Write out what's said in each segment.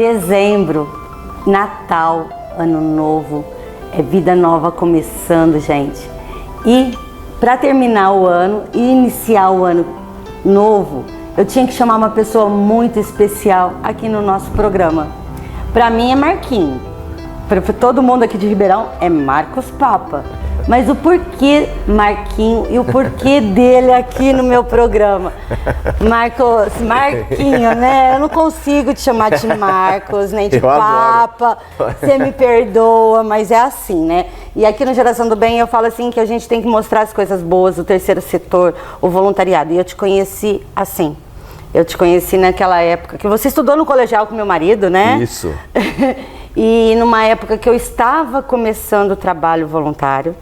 Dezembro, Natal, Ano Novo, é vida nova começando, gente. E para terminar o ano e iniciar o ano novo, eu tinha que chamar uma pessoa muito especial aqui no nosso programa. Para mim é Marquinho, para todo mundo aqui de Ribeirão é Marcos Papa. Mas o porquê Marquinho e o porquê dele aqui no meu programa? Marquinho, né? Eu não consigo te chamar de Marcos, nem de Papa. Você me perdoa, mas é assim, né? E aqui no Geração do Bem eu falo assim que a gente tem que mostrar as coisas boas, o terceiro setor, o voluntariado. E eu te conheci assim. Eu te conheci naquela época que você estudou no colegial com meu marido, né? Isso. E numa época que eu estava começando o trabalho voluntário.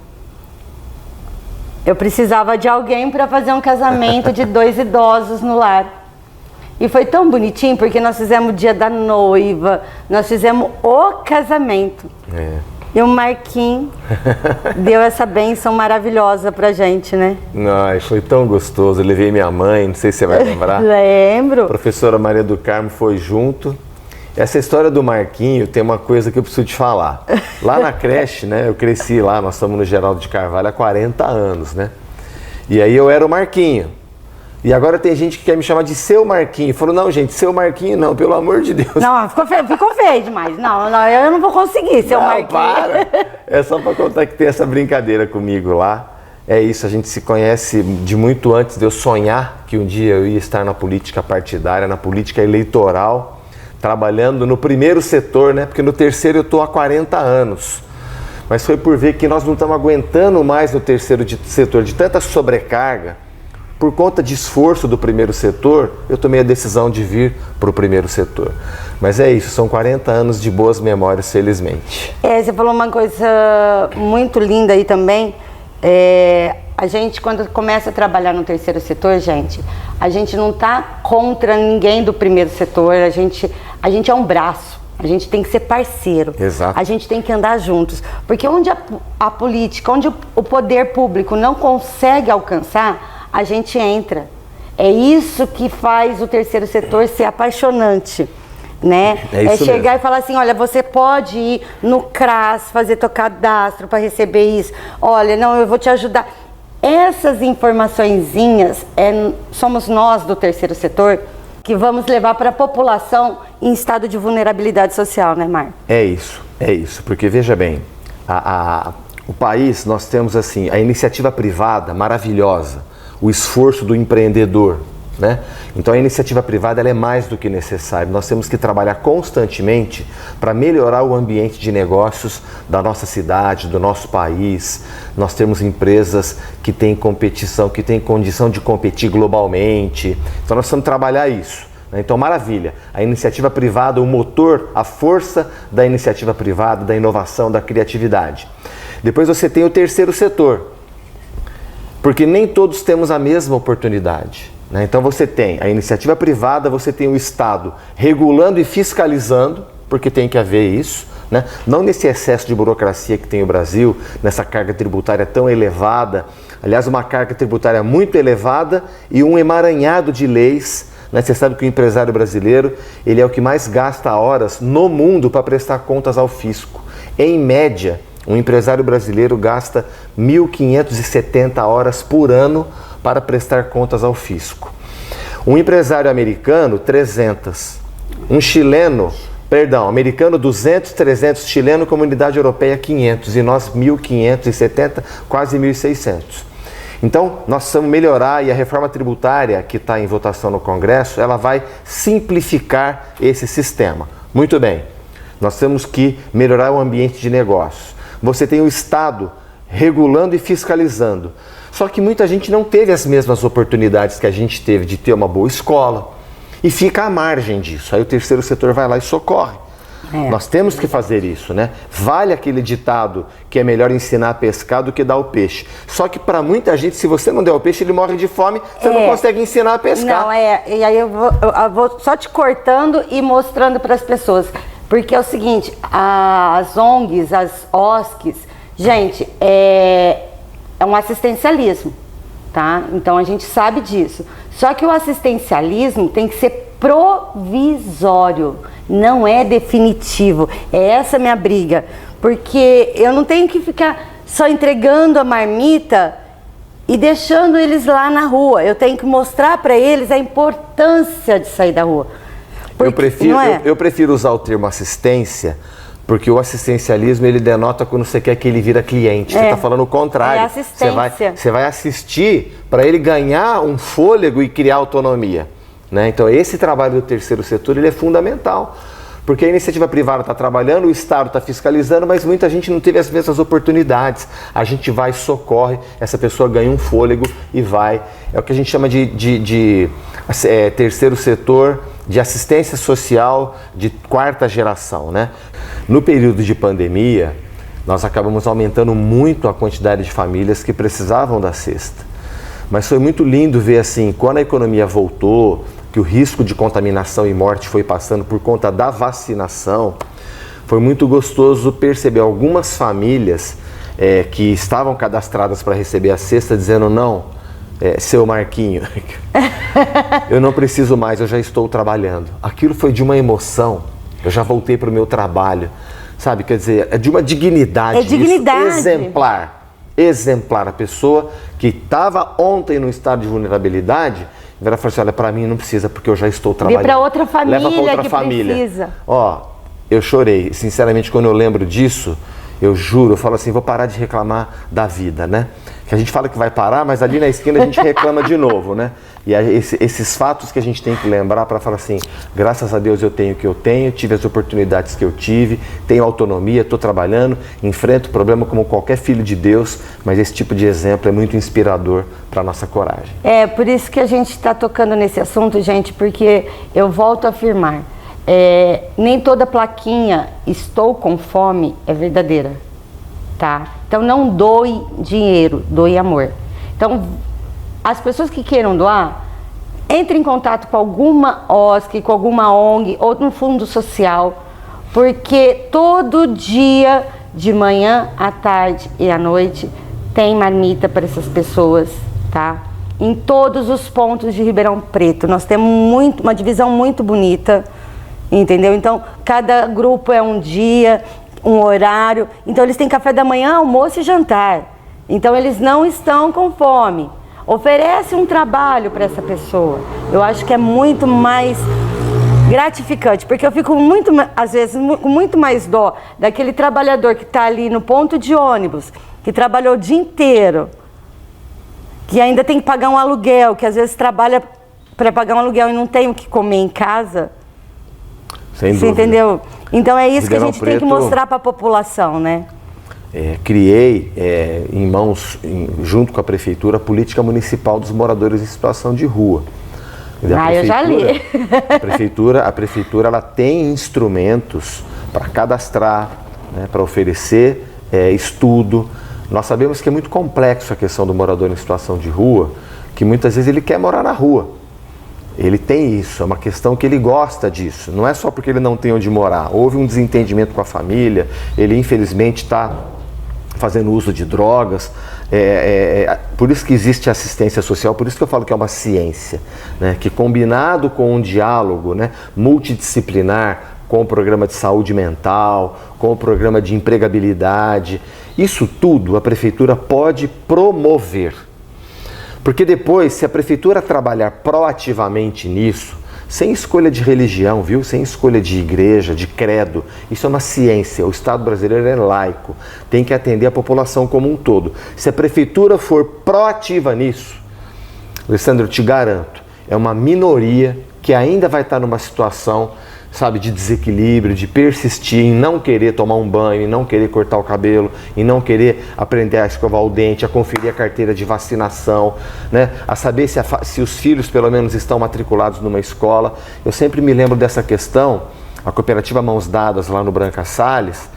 Eu precisava de alguém para fazer um casamento de 2 idosos no lar. E foi tão bonitinho, porque nós fizemos o dia da noiva, nós fizemos o casamento. E o Marquinhos deu essa bênção maravilhosa pra gente, né? Ai, foi tão gostoso. Eu levei minha mãe, não sei se você vai lembrar. Lembro. A professora Maria do Carmo foi junto. Essa história do Marquinho tem uma coisa que eu preciso te falar. Lá na creche, né, eu cresci lá, nós estamos no Geraldo de Carvalho há 40 anos, né? E aí eu era o Marquinho. E agora tem gente que quer me chamar de seu Marquinho. Falou, não, gente, seu Marquinho não, pelo amor de Deus. Não, ficou feio demais. Não, eu não vou conseguir ser o Marquinho. Para. É só para contar que tem essa brincadeira comigo lá. É isso, a gente se conhece de muito antes de eu sonhar que um dia eu ia estar na política partidária, na política eleitoral, trabalhando no primeiro setor, né? Porque no terceiro eu estou há 40 anos. Mas foi por ver que nós não estamos aguentando mais no terceiro setor de tanta sobrecarga. Por conta de esforço do primeiro setor, eu tomei a decisão de vir para o primeiro setor. Mas é isso, são 40 anos de boas memórias, felizmente. Você falou uma coisa muito linda aí também. A gente, quando começa a trabalhar no terceiro setor, gente, a gente não está contra ninguém do primeiro setor, a gente é um braço, a gente tem que ser parceiro. Exato. A gente tem que andar juntos, porque onde a política, onde o poder público não consegue alcançar, a gente entra. É isso que faz o terceiro setor ser apaixonante. Né? É chegar e falar assim, olha, você pode ir no CRAS, fazer teu cadastro para receber isso. Olha, não, eu vou te ajudar. Essas informaçõezinhas, somos nós do terceiro setor que vamos levar para a população em estado de vulnerabilidade social, né, Mar? É isso, porque veja bem, o país, nós temos assim, a iniciativa privada maravilhosa, o esforço do empreendedor, né? Então a iniciativa privada ela é mais do que necessária. Nós temos que trabalhar constantemente para melhorar o ambiente de negócios da nossa cidade, do nosso país. Nós temos empresas que têm competição, que têm condição de competir globalmente. Então nós precisamos trabalhar isso. Então maravilha, a iniciativa privada, o motor, a força da iniciativa privada, da inovação, da criatividade. Depois você tem o terceiro setor, porque nem todos temos a mesma oportunidade. Então você tem a iniciativa privada, você tem o Estado regulando e fiscalizando, porque tem que haver isso, né? Não nesse excesso de burocracia que tem o Brasil, nessa carga tributária tão elevada, aliás uma carga tributária muito elevada e um emaranhado de leis, né? Você sabe que o empresário brasileiro ele é o que mais gasta horas no mundo para prestar contas ao fisco. Em média, um empresário brasileiro gasta 1.570 horas por ano para prestar contas ao fisco. Um empresário americano, 300. Um chileno, americano 200, 300, chileno, comunidade europeia 500 e nós 1.570, quase 1.600. Então, nós precisamos melhorar e a reforma tributária que está em votação no Congresso, ela vai simplificar esse sistema. Muito bem, nós temos que melhorar o ambiente de negócios. Você tem o Estado regulando e fiscalizando. Só que muita gente não teve as mesmas oportunidades que a gente teve de ter uma boa escola e fica à margem disso. Aí o terceiro setor vai lá e socorre. Nós temos que fazer isso, né? Vale aquele ditado que é melhor ensinar a pescar do que dar o peixe. Só que para muita gente, se você não der o peixe, ele morre de fome, você não consegue ensinar a pescar. Não, e aí eu vou só te cortando e mostrando para as pessoas. Porque é o seguinte, as ONGs, as OSCs, gente, é um assistencialismo, tá? Então a gente sabe disso. Só que o assistencialismo tem que ser provisório, não é definitivo. É essa a minha briga, porque eu não tenho que ficar só entregando a marmita e deixando eles lá na rua. Eu tenho que mostrar para eles a importância de sair da rua. Porque, eu prefiro usar o termo assistência, porque o assistencialismo ele denota quando você quer que ele vira cliente. Você está falando o contrário. É assistência. Você vai assistir para ele ganhar um fôlego e criar autonomia, né? Então esse trabalho do terceiro setor ele é fundamental. Porque a iniciativa privada está trabalhando, o Estado está fiscalizando, mas muita gente não teve as mesmas oportunidades. A gente vai, socorre, essa pessoa ganha um fôlego e vai. É o que a gente chama de terceiro setor, de assistência social de quarta geração, né? No período de pandemia, nós acabamos aumentando muito a quantidade de famílias que precisavam da cesta. Mas foi muito lindo ver assim, quando a economia voltou, que o risco de contaminação e morte foi passando por conta da vacinação, foi muito gostoso perceber algumas famílias que estavam cadastradas para receber a cesta dizendo não, seu Marquinho, eu não preciso mais, eu já estou trabalhando. Aquilo foi de uma emoção, eu já voltei para o meu trabalho, sabe? Quer dizer, é de uma dignidade, exemplar. A pessoa que estava ontem no estado de vulnerabilidade, ela falou assim, olha, para mim não precisa porque eu já estou trabalhando. Para outra família, leva para outra família. Precisa. Ó, eu chorei, sinceramente, quando eu lembro disso, eu juro, eu falo assim, vou parar de reclamar da vida, né? Que a gente fala que vai parar, mas ali na esquina a gente reclama de novo, né? E esses fatos que a gente tem que lembrar para falar assim, graças a Deus eu tenho o que eu tenho, tive as oportunidades que eu tive, tenho autonomia, estou trabalhando, enfrento o problema como qualquer filho de Deus, mas esse tipo de exemplo é muito inspirador para a nossa coragem. É, por isso que a gente está tocando nesse assunto, gente, porque eu volto a afirmar, nem toda plaquinha estou com fome é verdadeira, tá? Então não doe dinheiro, doe amor. Então as pessoas que queiram doar, entrem em contato com alguma OSC, com alguma ONG ou no fundo social, porque todo dia, de manhã, à tarde e à noite, tem marmita para essas pessoas, tá? Em todos os pontos de Ribeirão Preto. Nós temos uma divisão muito bonita, entendeu? Então, cada grupo é um dia, um horário. Então, eles têm café da manhã, almoço e jantar. Então, eles não estão com fome. Oferece um trabalho para essa pessoa. Eu acho que é muito mais gratificante, porque eu fico muito, às vezes, com muito mais dó daquele trabalhador que está ali no ponto de ônibus, que trabalhou o dia inteiro, que ainda tem que pagar um aluguel, que às vezes trabalha para pagar um aluguel e não tem o que comer em casa. Sem dúvida. Você entendeu? Então é isso Ribeirão que a gente tem que mostrar para a população, né? Criei junto com a prefeitura a política municipal dos moradores em situação de rua. Eu já li. A prefeitura ela tem instrumentos para cadastrar, né, para oferecer estudo. Nós sabemos que é muito complexo a questão do morador em situação de rua, que muitas vezes ele quer morar na rua. Ele tem isso, é uma questão que ele gosta disso. Não é só porque ele não tem onde morar. Houve um desentendimento com a família, ele infelizmente está fazendo uso de drogas. Por isso que existe assistência social, por isso que eu falo que é uma ciência, né? Que combinado com um diálogo, né, multidisciplinar, com o programa de saúde mental, com o programa de empregabilidade, isso tudo a prefeitura pode promover. Porque depois, se a prefeitura trabalhar proativamente nisso, sem escolha de religião, viu? Sem escolha de igreja, de credo, isso é uma ciência. O Estado brasileiro é laico, tem que atender a população como um todo. Se a prefeitura for proativa nisso, Alessandro, eu te garanto, é uma minoria que ainda vai estar numa situação, sabe, de desequilíbrio, de persistir em não querer tomar um banho, em não querer cortar o cabelo, em não querer aprender a escovar o dente, a conferir a carteira de vacinação, né, a saber se os filhos pelo menos estão matriculados numa escola. Eu sempre me lembro dessa questão, a cooperativa Mãos Dadas lá no Branca Salles,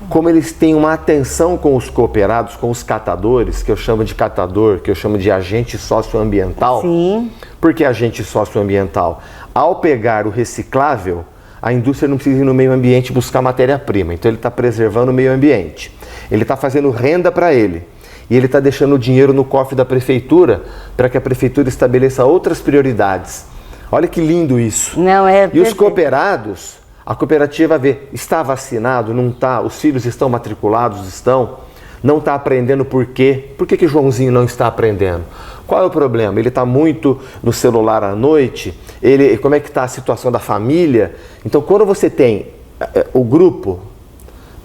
como eles têm uma atenção com os cooperados, com os catadores, que eu chamo de catador, que eu chamo de agente socioambiental. Sim. Por que agente socioambiental? Ao pegar o reciclável, a indústria não precisa ir no meio ambiente buscar matéria-prima, então ele está preservando o meio ambiente, ele está fazendo renda para ele, e ele está deixando o dinheiro no cofre da prefeitura para que a prefeitura estabeleça outras prioridades. Olha que lindo isso. Não, é E os perfeito. cooperados, a cooperativa vê, está vacinado, não está, os filhos estão matriculados, estão, não está aprendendo por quê? Por que Joãozinho não está aprendendo? Qual é o problema? Ele está muito no celular à noite? Como é que está a situação da família? Então, quando você tem o grupo,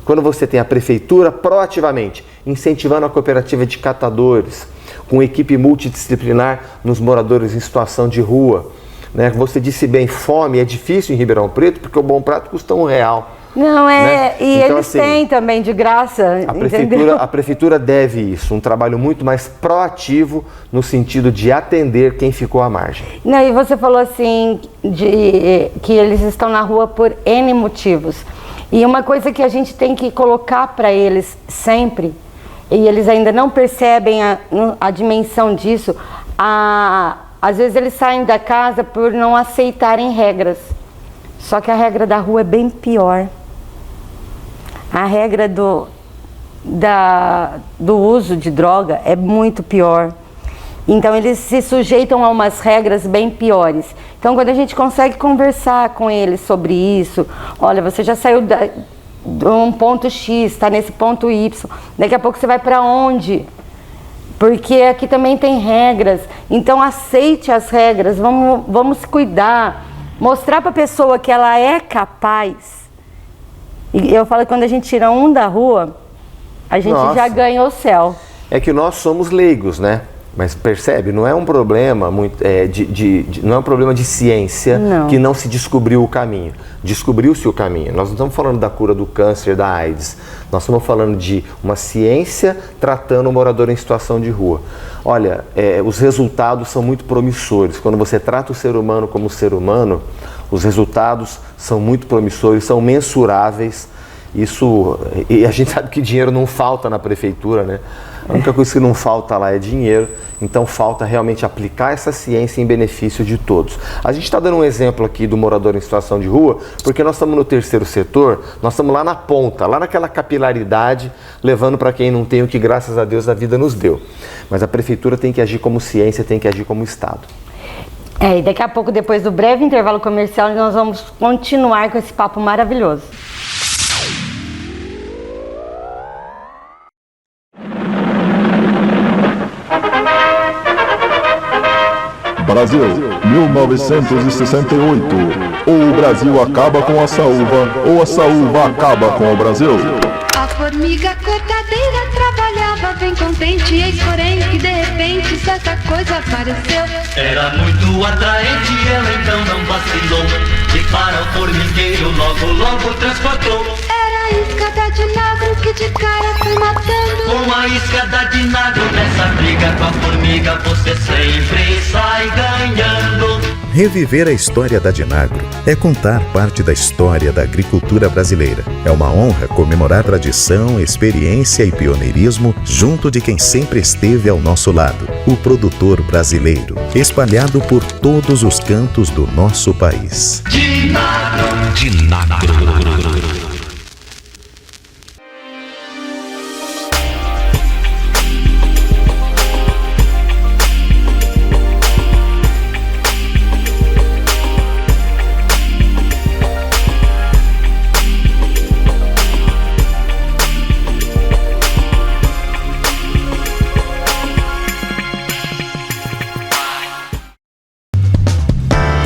quando você tem a prefeitura proativamente incentivando a cooperativa de catadores, com equipe multidisciplinar nos moradores em situação de rua, né? Você disse bem, fome é difícil em Ribeirão Preto porque o Bom Prato custa R$1. Não, Né? e então, eles assim, têm também de graça, entendeu? a prefeitura deve isso, um trabalho muito mais proativo no sentido de atender quem ficou à margem. Não, e você falou assim, que eles estão na rua por N motivos. E uma coisa que a gente tem que colocar para eles sempre, e eles ainda não percebem a dimensão disso, às vezes eles saem da casa por não aceitarem regras. Só que a regra da rua é bem pior. A regra do uso de droga é muito pior. Então eles se sujeitam a umas regras bem piores. Então quando a gente consegue conversar com eles sobre isso, olha, você já saiu de um ponto X, está nesse ponto Y, daqui a pouco você vai para onde? Porque aqui também tem regras, então aceite as regras, vamos cuidar, mostrar para a pessoa que ela é capaz. E eu falo que quando a gente tira um da rua, a gente já ganhou o céu. É que nós somos leigos, né? Mas percebe, não é um problema não é um problema de ciência que não se descobriu o caminho. Descobriu-se o caminho. Nós não estamos falando da cura do câncer, da AIDS. Nós estamos falando de uma ciência tratando o morador em situação de rua. Olha, os resultados são muito promissores. Quando você trata o ser humano como ser humano, os resultados são muito promissores, são mensuráveis. E a gente sabe que dinheiro não falta na prefeitura, né? A única coisa que não falta lá é dinheiro, então falta realmente aplicar essa ciência em benefício de todos. A gente está dando um exemplo aqui do morador em situação de rua, porque nós estamos no terceiro setor, nós estamos lá na ponta, lá naquela capilaridade, levando para quem não tem o que, graças a Deus, a vida nos deu. Mas a prefeitura tem que agir como ciência, tem que agir como Estado. E daqui a pouco, depois do breve intervalo comercial, nós vamos continuar com esse papo maravilhoso. Brasil, 1968. Ou o Brasil acaba com a saúva, ou a saúva acaba com o Brasil. A formiga cortadeira trabalhava bem contente, eis porém que de repente certa coisa apareceu. Era muito atraente, ela então não vacilou, e para o formigueiro logo transportou. Era a isca da Dinagro que de cara foi matando. Com a isca da Dinagro nessa briga com a formiga você sempre sai ganhando. Reviver a história da Dinagro é contar parte da história da agricultura brasileira. É uma honra comemorar tradição, experiência e pioneirismo junto de quem sempre esteve ao nosso lado, o produtor brasileiro, espalhado por todos os cantos do nosso país. Dinagro.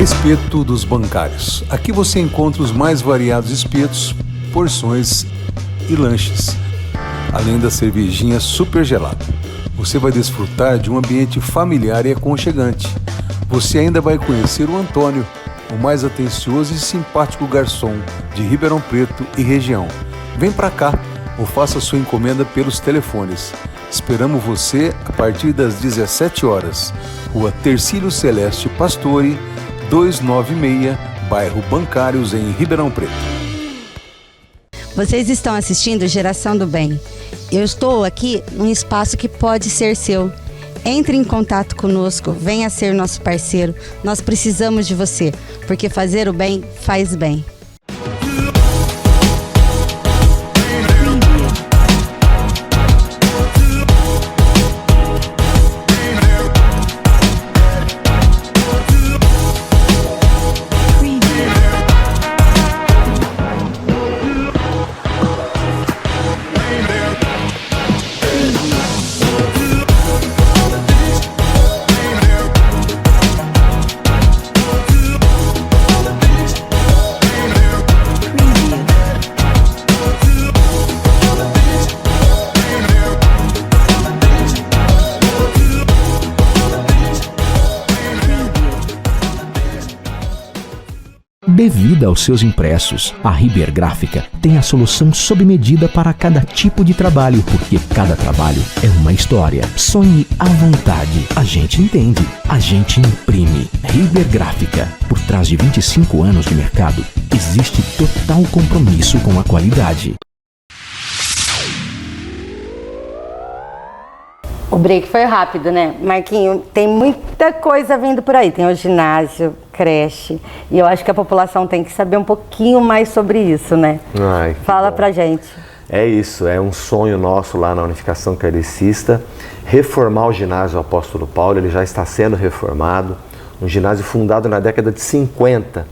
Espeto dos Bancários. Aqui você encontra os mais variados espetos, porções e lanches, além da cervejinha super gelada. Você vai desfrutar de um ambiente familiar e aconchegante. Você ainda vai conhecer o Antônio, o mais atencioso e simpático garçom de Ribeirão Preto e região. Vem pra cá ou faça sua encomenda pelos telefones. Esperamos você a partir das 17 horas. Rua Tercílio Celeste Pastore, 296, bairro Bancários, em Ribeirão Preto. Vocês estão assistindo Geração do Bem. Eu estou aqui num espaço que pode ser seu. Entre em contato conosco, venha ser nosso parceiro. Nós precisamos de você, porque fazer o bem faz bem. dê vida aos seus impressos. A Riber Gráfica tem a solução sob medida para cada tipo de trabalho, porque cada trabalho é uma história. Sonhe à vontade. A gente entende. A gente imprime. Riber Gráfica. Por trás de 25 anos de mercado, existe total compromisso com a qualidade. O break foi rápido, né? Marquinho, tem muita coisa vindo por aí. Tem o ginásio, creche. E eu acho que a população tem que saber um pouquinho mais sobre isso, né? Ai, Fala pra gente. É isso, é um sonho nosso lá na Unificação Kardecista, reformar o ginásio Apóstolo Paulo. Ele já está sendo reformado. Um ginásio fundado na década de 50.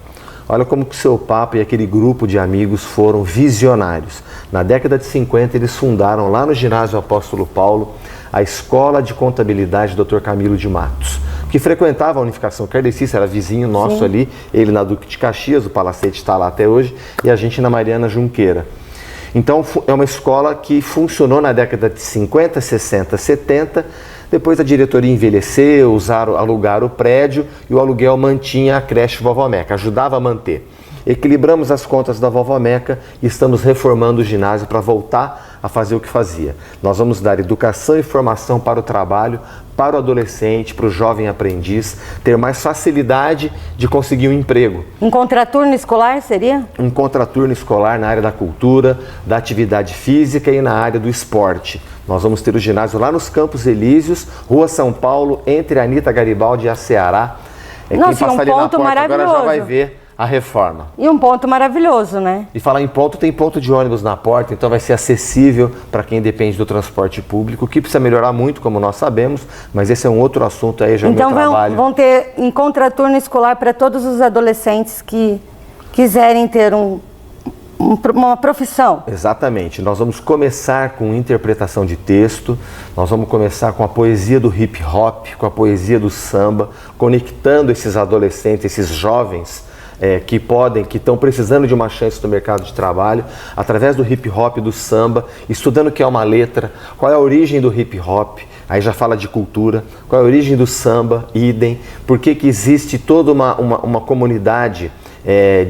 Olha como que o seu Papa e aquele grupo de amigos foram visionários. Na década de 50 eles fundaram lá no ginásio Apóstolo Paulo a Escola de Contabilidade Dr. Camilo de Matos, que frequentava a Unificação Kardecista, era vizinho nosso. Sim. Ali, ele na Duque de Caxias, o Palacete está lá até hoje, e a gente na Mariana Junqueira. Então é uma escola que funcionou na década de 50, 60, 70, depois a diretoria envelheceu, alugaram o prédio e o aluguel mantinha a creche Vovó Meca, ajudava a manter. Equilibramos as contas da Vovó Meca e estamos reformando o ginásio para voltar a fazer o que fazia. Nós vamos dar educação e formação para o trabalho, para o adolescente, para o jovem aprendiz, ter mais facilidade de conseguir um emprego. Um contraturno escolar seria? Um contraturno escolar na área da cultura, da atividade física e na área do esporte. Nós vamos ter o ginásio lá nos Campos Elíseos, Rua São Paulo, entre a Anita Garibaldi e a Ceará. Nossa, quem passa ali na porta agora já vai ver a reforma. E um ponto maravilhoso, né? E falar em ponto, tem ponto de ônibus na porta, então vai ser acessível para quem depende do transporte público, que precisa melhorar muito, como nós sabemos, mas esse é um outro assunto aí, já é o meu trabalho. Então vão ter em contraturno escolar para todos os adolescentes que quiserem ter uma profissão. Exatamente. Nós vamos começar com interpretação de texto, nós vamos começar com a poesia do hip hop, com a poesia do samba, conectando esses adolescentes, esses jovens que estão precisando de uma chance no mercado de trabalho, através do hip hop, do samba, estudando o que é uma letra, qual é a origem do hip hop, aí já fala de cultura, qual é a origem do samba, idem, por que existe toda uma comunidade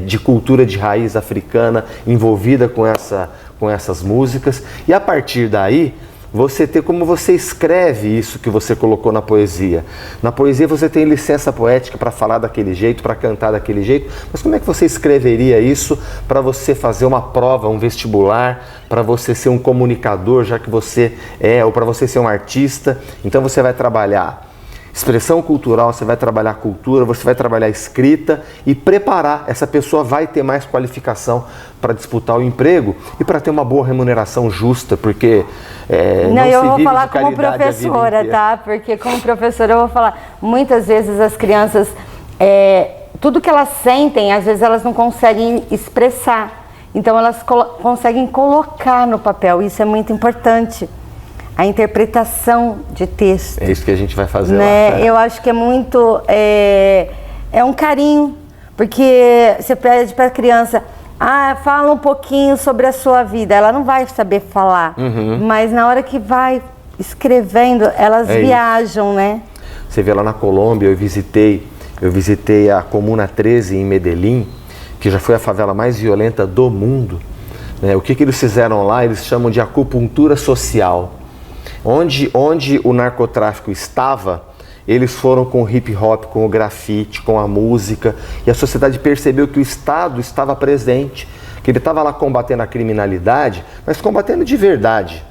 de cultura de raiz africana envolvida com essas músicas, e a partir daí você ter como você escreve isso que você colocou na poesia. Na poesia você tem licença poética para falar daquele jeito, para cantar daquele jeito, mas como é que você escreveria isso para você fazer uma prova, um vestibular, para você ser um comunicador, já que você ou para você ser um artista? Então você vai trabalhar expressão cultural, você vai trabalhar cultura, você vai trabalhar escrita e preparar. Essa pessoa vai ter mais qualificação para disputar o emprego e para ter uma boa remuneração justa, porque não eu se vou vive falar de como caridade professora, tá? Porque como professora eu vou falar, muitas vezes as crianças, tudo que elas sentem, às vezes elas não conseguem expressar. Então elas conseguem colocar no papel, isso é muito importante. A interpretação de texto. É isso que a gente vai fazer né? lá. Eu acho que é muito... É um carinho, porque você pede para a criança, fala um pouquinho sobre a sua vida. Ela não vai saber falar, mas na hora que vai escrevendo, elas viajam, isso. Né? Você vê lá na Colômbia, eu visitei a Comuna 13 em Medellín, que já foi a favela mais violenta do mundo. Né? O que eles fizeram lá? Eles chamam de acupuntura social. Onde o narcotráfico estava, eles foram com o hip hop, com o grafite, com a música, e a sociedade percebeu que o Estado estava presente, que ele estava lá combatendo a criminalidade, mas combatendo de verdade.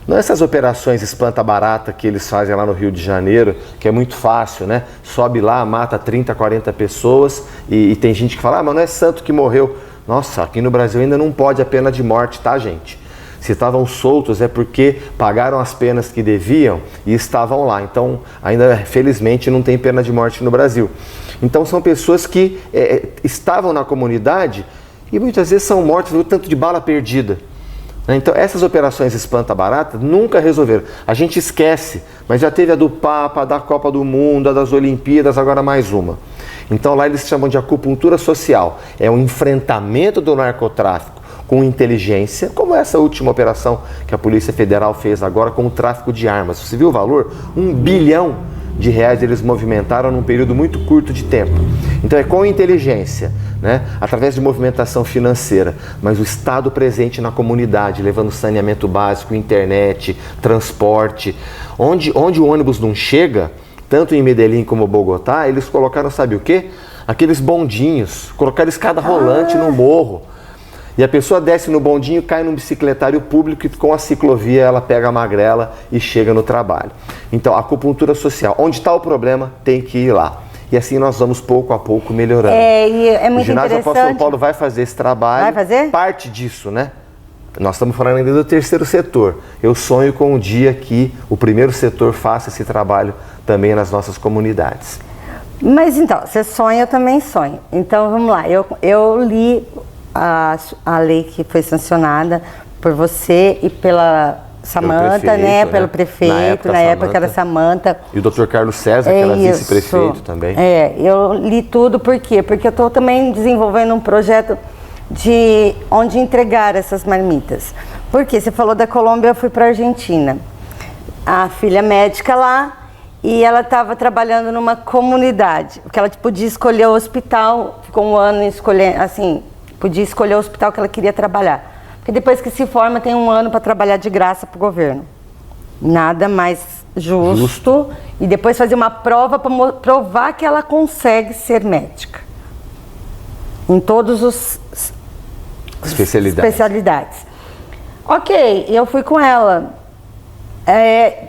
Não essas operações espanta-barata que eles fazem lá no Rio de Janeiro, que é muito fácil, né? Sobe lá, mata 30, 40 pessoas e tem gente que fala, mas não é santo que morreu. Nossa, aqui no Brasil ainda não pode a pena de morte, tá, gente? Se estavam soltos é porque pagaram as penas que deviam e estavam lá. Então, ainda felizmente não tem pena de morte no Brasil. Então, são pessoas que estavam na comunidade e muitas vezes são mortas por tanto de bala perdida. Então, essas operações espanta-barata nunca resolveram. A gente esquece, mas já teve a do Papa, a da Copa do Mundo, a das Olimpíadas, agora mais uma. Então, lá eles chamam de acupuntura social. É um enfrentamento do narcotráfico com inteligência, como essa última operação que a Polícia Federal fez agora com o tráfico de armas. Você viu o valor? 1 bilhão de reais eles movimentaram num período muito curto de tempo. Então é com inteligência, né? Através de movimentação financeira, mas o Estado presente na comunidade, levando saneamento básico, internet, transporte. Onde o ônibus não chega, tanto em Medellín como Bogotá, eles colocaram, sabe o quê? Aqueles bondinhos, colocaram escada rolante no morro. E a pessoa desce no bondinho, cai num bicicletário público e com a ciclovia ela pega a magrela e chega no trabalho. Então, a acupuntura social, onde está o problema, tem que ir lá. E assim nós vamos pouco a pouco melhorando. E é muito o ginásio interessante. Apóstolo Paulo vai fazer esse trabalho. Vai fazer? Parte disso, né? Nós estamos falando ainda do terceiro setor. Eu sonho com um dia que o primeiro setor faça esse trabalho também nas nossas comunidades. Mas então, você sonha, eu também sonho. Então vamos lá, eu li a lei que foi sancionada por você e pela Samanta, né? Pelo prefeito, na época era Samanta. E o Dr. Carlos César, que era vice-prefeito também. Eu li tudo, por quê? Porque eu estou também desenvolvendo um projeto de onde entregar essas marmitas. Porque você falou da Colômbia, eu fui para a Argentina. A filha médica lá, e ela estava trabalhando numa comunidade, porque ela podia escolher o hospital, ficou um ano escolhendo, assim, podia escolher o hospital que ela queria trabalhar. Porque depois que se forma, tem um ano para trabalhar de graça para o governo. Nada mais justo. E depois fazer uma prova para provar que ela consegue ser médica. Em todos os especialidades. Ok, eu fui com ela.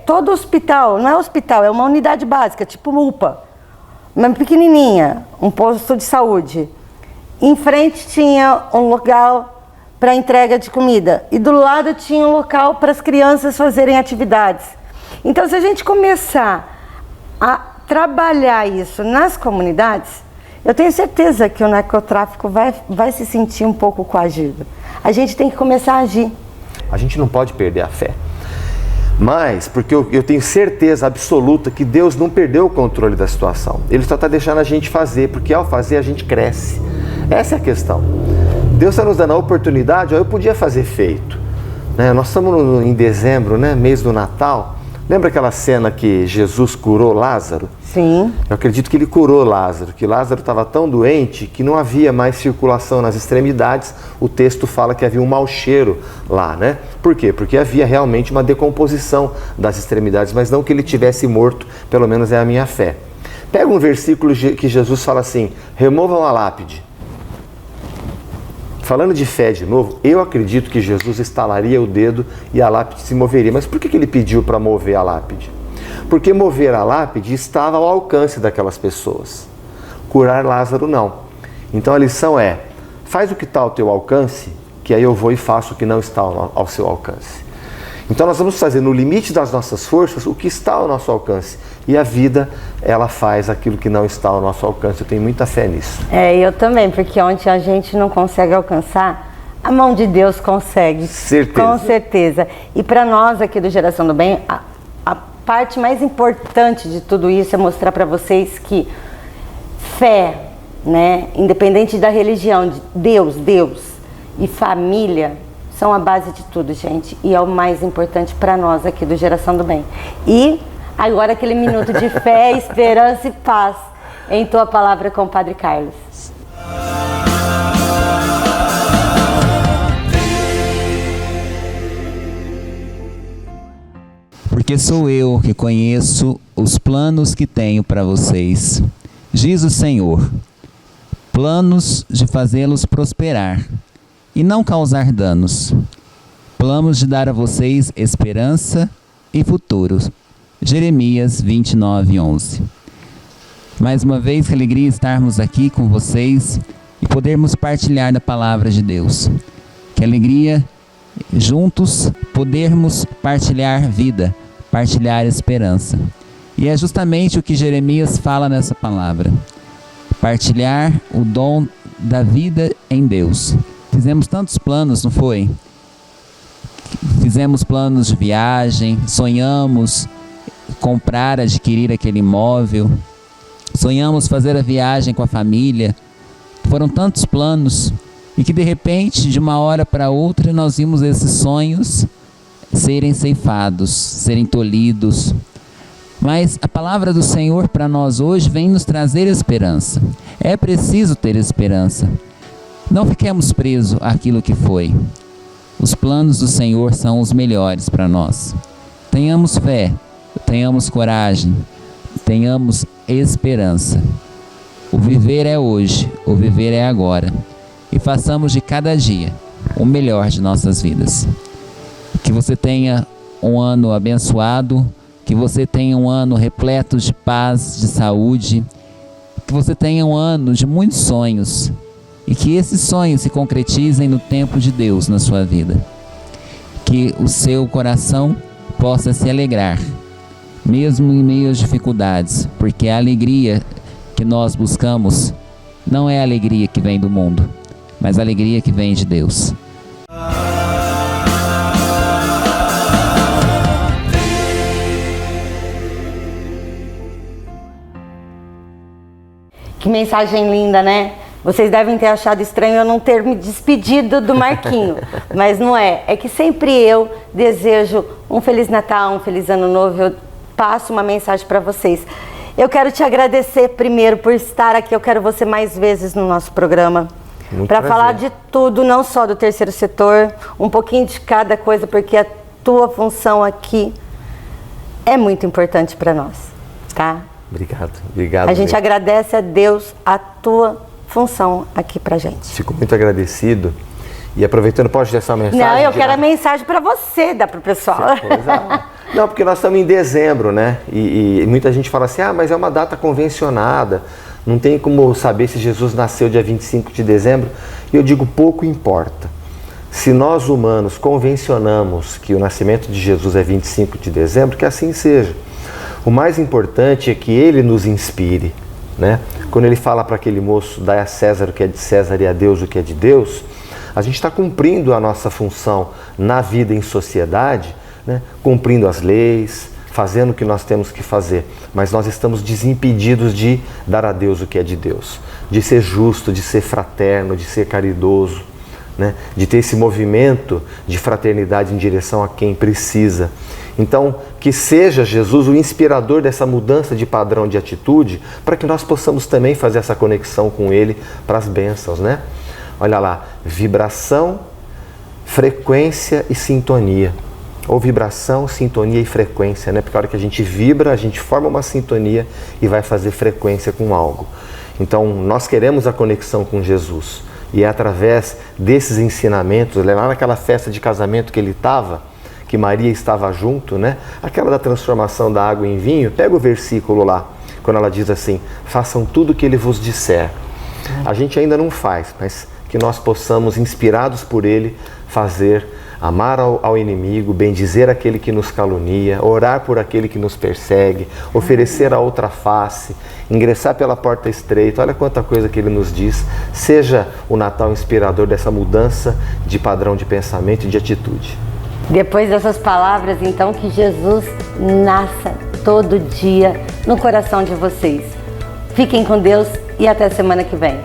Todo hospital, não é hospital, é uma unidade básica, tipo UPA. Uma pequenininha, um posto de saúde. Em frente tinha um local para entrega de comida. E do lado tinha um local para as crianças fazerem atividades. Então, se a gente começar a trabalhar isso nas comunidades, eu tenho certeza que o narcotráfico vai se sentir um pouco coagido. A gente tem que começar a agir. A gente não pode perder a fé. Mas, porque eu tenho certeza absoluta que Deus não perdeu o controle da situação. Ele só está deixando a gente fazer, porque ao fazer a gente cresce. Essa é a questão. Deus está nos dando a oportunidade, eu podia fazer feito. Né? Nós estamos em dezembro, né? Mês do Natal. Lembra aquela cena que Jesus curou Lázaro? Sim. Eu acredito que ele curou Lázaro, que Lázaro estava tão doente que não havia mais circulação nas extremidades. O texto fala que havia um mau cheiro lá, né? Por quê? Porque havia realmente uma decomposição das extremidades, mas não que ele tivesse morto, pelo menos é a minha fé. Pega um versículo que Jesus fala assim, removam a lápide. Falando de fé de novo, eu acredito que Jesus estalaria o dedo e a lápide se moveria. Mas por que ele pediu para mover a lápide? Porque mover a lápide estava ao alcance daquelas pessoas. Curar Lázaro não. Então a lição é, faz o que está ao teu alcance, que aí eu vou e faço o que não está ao seu alcance. Então nós vamos fazer no limite das nossas forças o que está ao nosso alcance. E a vida, ela faz aquilo que não está ao nosso alcance. Eu tenho muita fé nisso. Eu também, porque onde a gente não consegue alcançar, a mão de Deus consegue. Certeza. Com certeza. E para nós aqui do Geração do Bem, a parte mais importante de tudo isso é mostrar para vocês que fé, né, independente da religião, de Deus e família, são a base de tudo, gente. E é o mais importante para nós aqui do Geração do Bem. E agora aquele minuto de fé, esperança e paz em tua palavra com o Padre Carlos. Porque sou eu que conheço os planos que tenho para vocês, diz o Senhor, planos de fazê-los prosperar e não causar danos, planos de dar a vocês esperança e futuro. Jeremias 29:11. Mais uma vez, que alegria estarmos aqui com vocês e podermos partilhar da palavra de Deus. Que alegria juntos podermos partilhar vida, partilhar esperança. E é justamente o que Jeremias fala nessa palavra. Partilhar o dom da vida em Deus. Fizemos tantos planos, não foi? Fizemos planos de viagem, sonhamos comprar, adquirir aquele imóvel, sonhamos fazer a viagem com a família. Foram tantos planos e que de repente, de uma hora para outra, nós vimos esses sonhos serem ceifados, serem tolhidos. Mas a palavra do Senhor para nós hoje vem nos trazer esperança. É preciso ter esperança. Não fiquemos presos àquilo que foi. Os planos do Senhor são os melhores para nós. Tenhamos fé, tenhamos coragem, tenhamos esperança. O viver é hoje, o viver é agora. E façamos de cada dia o melhor de nossas vidas. Que você tenha um ano abençoado, que você tenha um ano repleto de paz, de saúde, que você tenha um ano de muitos sonhos e que esses sonhos se concretizem no tempo de Deus na sua vida. Que o seu coração possa se alegrar, mesmo em meio às dificuldades, porque a alegria que nós buscamos não é a alegria que vem do mundo, mas a alegria que vem de Deus. Que mensagem linda, né? Vocês devem ter achado estranho eu não ter me despedido do Marquinho, mas não é. É que sempre eu desejo um Feliz Natal, um Feliz Ano Novo, eu passo uma mensagem para vocês. Eu quero te agradecer primeiro por estar aqui, eu quero você mais vezes no nosso programa. Para falar de tudo, não só do terceiro setor, um pouquinho de cada coisa, porque a tua função aqui é muito importante para nós, tá? Obrigado. A gente agradece a Deus a tua função aqui pra gente. Fico muito agradecido. E aproveitando, pode deixar a mensagem? Não, eu quero a mensagem para você, dá pro pessoal. Não, porque nós estamos em dezembro, né? E muita gente fala assim, mas é uma data convencionada, não tem como saber se Jesus nasceu dia 25 de dezembro. E eu digo, pouco importa. Se nós humanos convencionamos que o nascimento de Jesus é 25 de dezembro, que assim seja. O mais importante é que ele nos inspire, né? Quando ele fala para aquele moço, dai a César o que é de César e a Deus o que é de Deus, a gente está cumprindo a nossa função na vida em sociedade, né? Cumprindo as leis, fazendo o que nós temos que fazer, mas nós estamos desimpedidos de dar a Deus o que é de Deus, de ser justo, de ser fraterno, de ser caridoso, né? De ter esse movimento de fraternidade em direção a quem precisa. Então, que seja Jesus o inspirador dessa mudança de padrão de atitude, para que nós possamos também fazer essa conexão com Ele para as bênçãos, né? Olha lá, vibração, frequência e sintonia. Ou vibração, sintonia e frequência, né? Porque a hora que a gente vibra, a gente forma uma sintonia e vai fazer frequência com algo. Então, nós queremos a conexão com Jesus. E é através desses ensinamentos, lá naquela festa de casamento que ele estava, que Maria estava junto, né? Aquela da transformação da água em vinho, pega o versículo lá, quando ela diz assim, façam tudo o que ele vos disser. A gente ainda não faz, mas que nós possamos, inspirados por ele, fazer, amar ao inimigo, bendizer aquele que nos calunia, orar por aquele que nos persegue, oferecer a outra face, ingressar pela porta estreita. Olha quanta coisa que ele nos diz. Seja o Natal inspirador dessa mudança de padrão de pensamento e de atitude. Depois dessas palavras, então, que Jesus nasça todo dia no coração de vocês. Fiquem com Deus e até semana que vem.